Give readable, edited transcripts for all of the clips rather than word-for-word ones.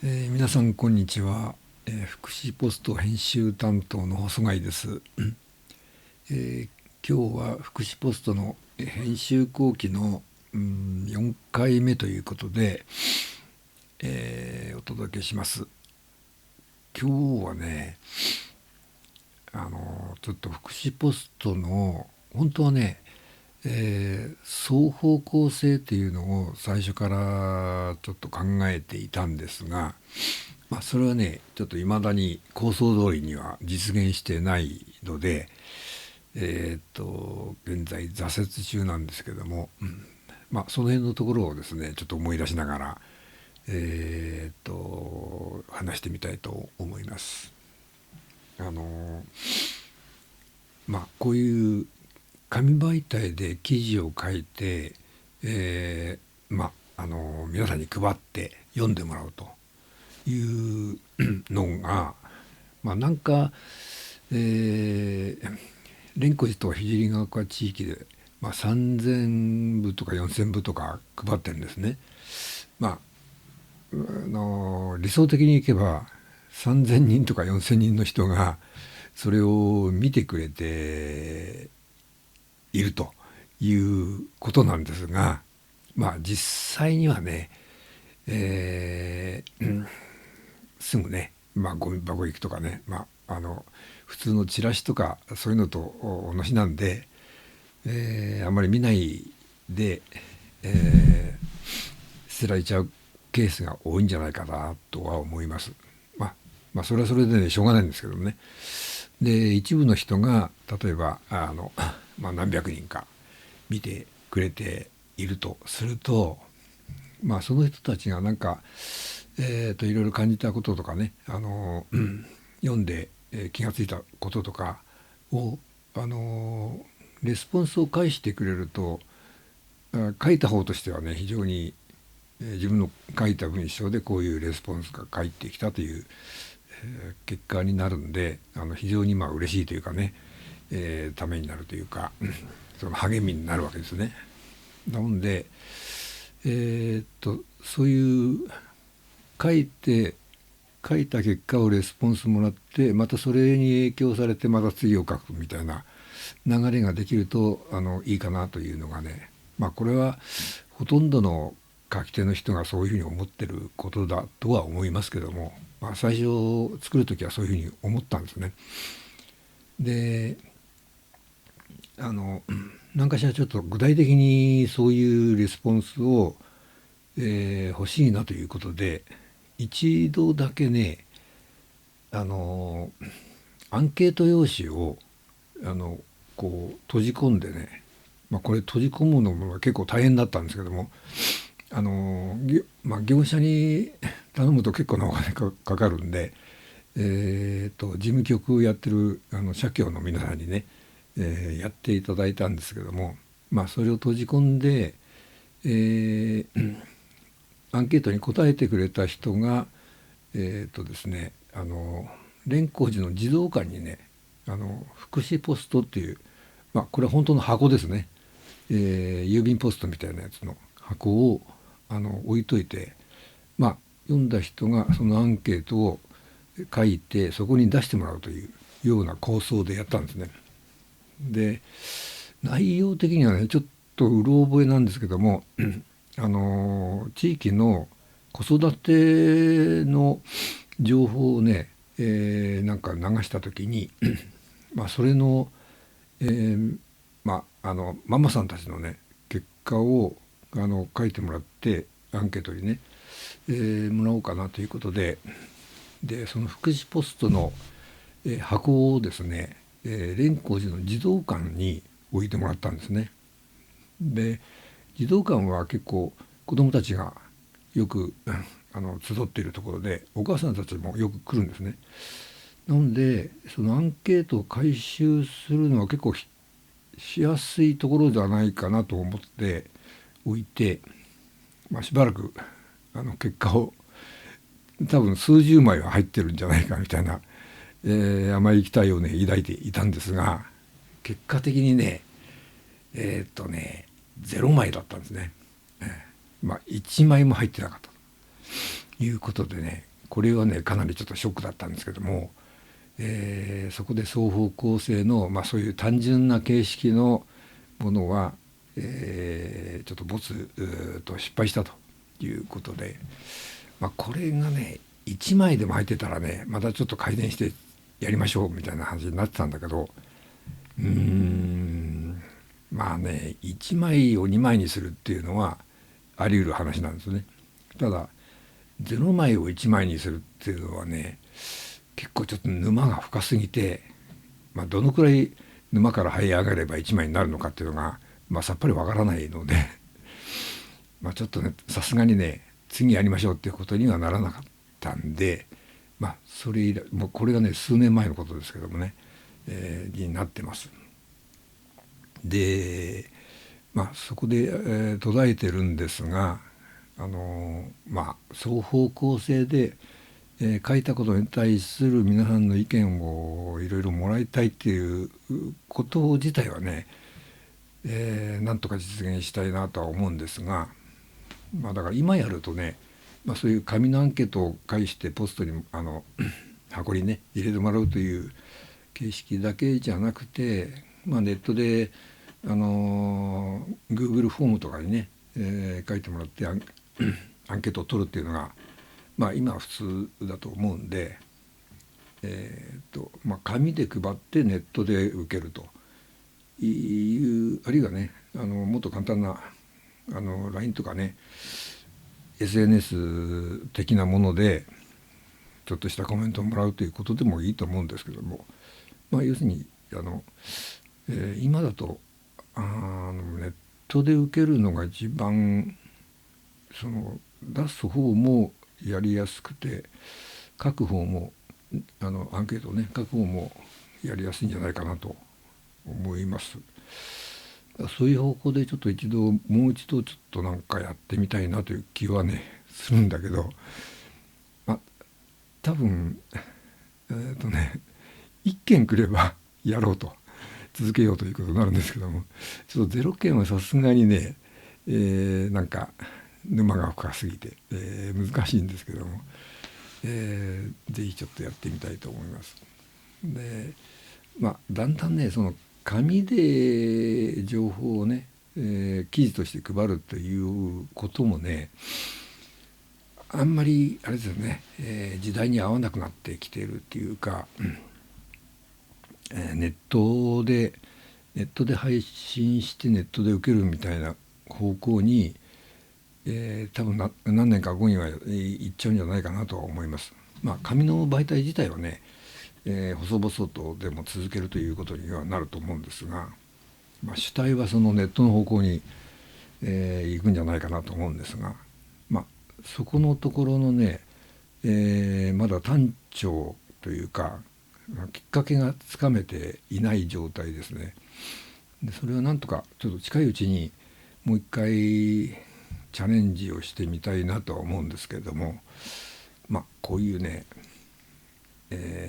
皆さんこんにちは、福祉ポスト編集担当の細貝です。えー今日は福祉ポストの編集後期の4回目ということで、お届けします。今日はね、ちょっと福祉ポストの本当はね、双方向性っていうのを最初からちょっと考えていたんですが、それはねちょっと未だに構想通りには実現してないので、現在挫折中なんですけども、その辺のところをですねちょっと思い出しながら、話してみたいと思います。あのこういう紙媒体で記事を書いて、皆さんに配って読んでもらうというのが、なんか、蓮光寺と聖ヶ丘地域で、3,000部とか4,000部とか配ってるんですね。ま理想的にいけば3,000人とか4,000人の人がそれを見てくれているということなんですが、実際にはね、すぐね、ゴミ箱行くとかね、普通のチラシとかそういうのと同じなんで、あんまり見ないで、捨てられちゃうケースが多いんじゃないかなとは思います。それはそれでねしょうがないんですけどもね。で一部の人が例えば何百人か見てくれているとすると、その人たちがなんか、いろいろ感じたこととかね、読んで、気がついたこととかを、レスポンスを返してくれると、書いた方としてはね非常に、自分の書いた文章でこういうレスポンスが返ってきたという、結果になるんで、非常に嬉しいというかね、ためになるというか、その励みになるわけですね。なので、そういう書いた結果をレスポンスもらって、またそれに影響されてまた次を書くみたいな流れができるといいかなというのがね、これはほとんどの書き手の人がそういうふうに思ってることだとは思いますけども、最初作る時はそういうふうに思ったんですね。で何かしらちょっと具体的にそういうレスポンスを、欲しいなということで一度だけねあのアンケート用紙をこう閉じ込んでね、これ閉じ込むのも結構大変だったんですけども、業者に頼むと結構なお金かかるんで、事務局やってる社協の皆さんにね、やっていただいたんですけども、それを閉じ込んで、アンケートに答えてくれた人がですね蓮光寺の児童館にね福祉ポストっていう、これは本当の箱ですね、郵便ポストみたいなやつの箱を置いといて、読んだ人がそのアンケートを書いてそこに出してもらうというような構想でやったんですね。で内容的にはねちょっとうろ覚えなんですけども地域の子育ての情報をね、なんか流した時にそれの、ママさんたちのね結果を書いてもらってアンケートにね、もらおうかなということで、その福祉ポストの、箱をですね、蓮光寺の児童館に置いてもらったんですね。で児童館は結構子どもたちがよく集っているところでお母さんたちもよく来るんですね。なのでそのアンケートを回収するのは結構しやすいところではないかなと思っておいて、しばらく結果を多分数十枚は入ってるんじゃないかみたいな、甘い期待をね抱いていたんですが、結果的にね0枚だったんですね。1枚も入ってなかったということでね、これはねかなりちょっとショックだったんですけども、そこで双方向性の、そういう単純な形式のものは、ちょっと失敗したということで、これがね1枚でも入ってたらねまたちょっと改善してやりましょうみたいな話になってたんだけど、1枚を2枚にするっていうのはあり得る話なんですね。ただ0枚を1枚にするっていうのはね結構ちょっと沼が深すぎて、どのくらい沼から這い上がれば1枚になるのかっていうのが、さっぱりわからないのでちょっとねさすがにね次やりましょうっていうことにはならなかったんで、それ以来もうこれがね数年前のことですけどもね、になってます。でそこで、途絶えてるんですが、双方向性で、書いたことに対する皆さんの意見をいろいろもらいたいっていうこと自体はね、なんとか実現したいなとは思うんですが、だから今やるとね、そういう紙のアンケートを介してポストに箱にね入れてもらうという形式だけじゃなくて、ネットでGoogle フォームとかにね、書いてもらってアンケートを取るっていうのが、今は普通だと思うんで、紙で配ってネットで受けるという、あるいはねもっと簡単なLINE とかね SNS 的なものでちょっとしたコメントをもらうということでもいいと思うんですけども、要するに今だとネットで受けるのが一番出す方もやりやすくて、書く方もアンケートをね書く方もやりやすいんじゃないかなと思います。そういう方向でちょっともう一度ちょっとなんかやってみたいなという気はねするんだけど、多分1件くればやろうと続けようということになるんですけども、ちょっと0件はさすがにね、なんか沼が深すぎて、難しいんですけども、ぜひちょっとやってみたいと思います。でだんだんねその紙で情報をね、記事として配るということもねあんまりあれですよね、時代に合わなくなってきているっていうか、ネットで配信してネットで受けるみたいな方向に、多分何年か後には行っちゃうんじゃないかなとは思います。紙の媒体自体はね、細々とでも続けるということにはなると思うんですが、主体はそのネットの方向に、行くんじゃないかなと思うんですが、そこのところのね、まだ端緒というかきっかけがつかめていない状態ですね。でそれはなんとかちょっと近いうちにもう一回チャレンジをしてみたいなとは思うんですけれども、こういうね、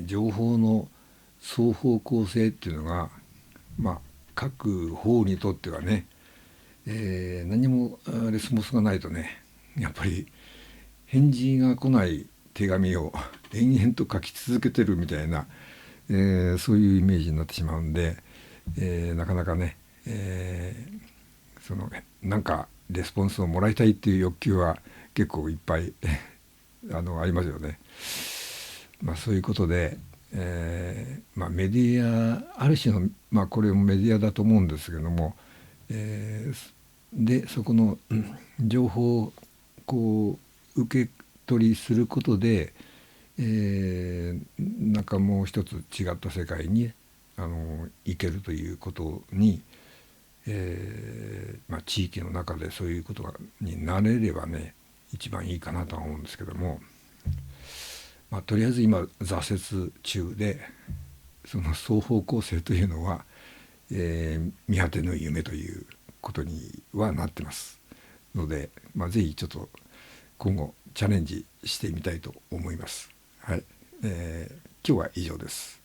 情報の双方向性っていうのが、各方にとってはね、何もレスポンスがないとねやっぱり返事が来ない手紙を延々と書き続けてるみたいな、そういうイメージになってしまうんで、なかなかね、なんかレスポンスをもらいたいっていう欲求は結構いっぱいありますよね。そういうことで、メディアある種の、これもメディアだと思うんですけども、でそこの、情報をこう受け取りすることで、なんかもう一つ違った世界に行けるということに、地域の中でそういうことになれればね一番いいかなとは思うんですけども、とりあえず今挫折中でその双方向性というのは、見果てぬ夢ということにはなってますので、ぜひちょっと今後チャレンジしてみたいと思います。はい、今日は以上です。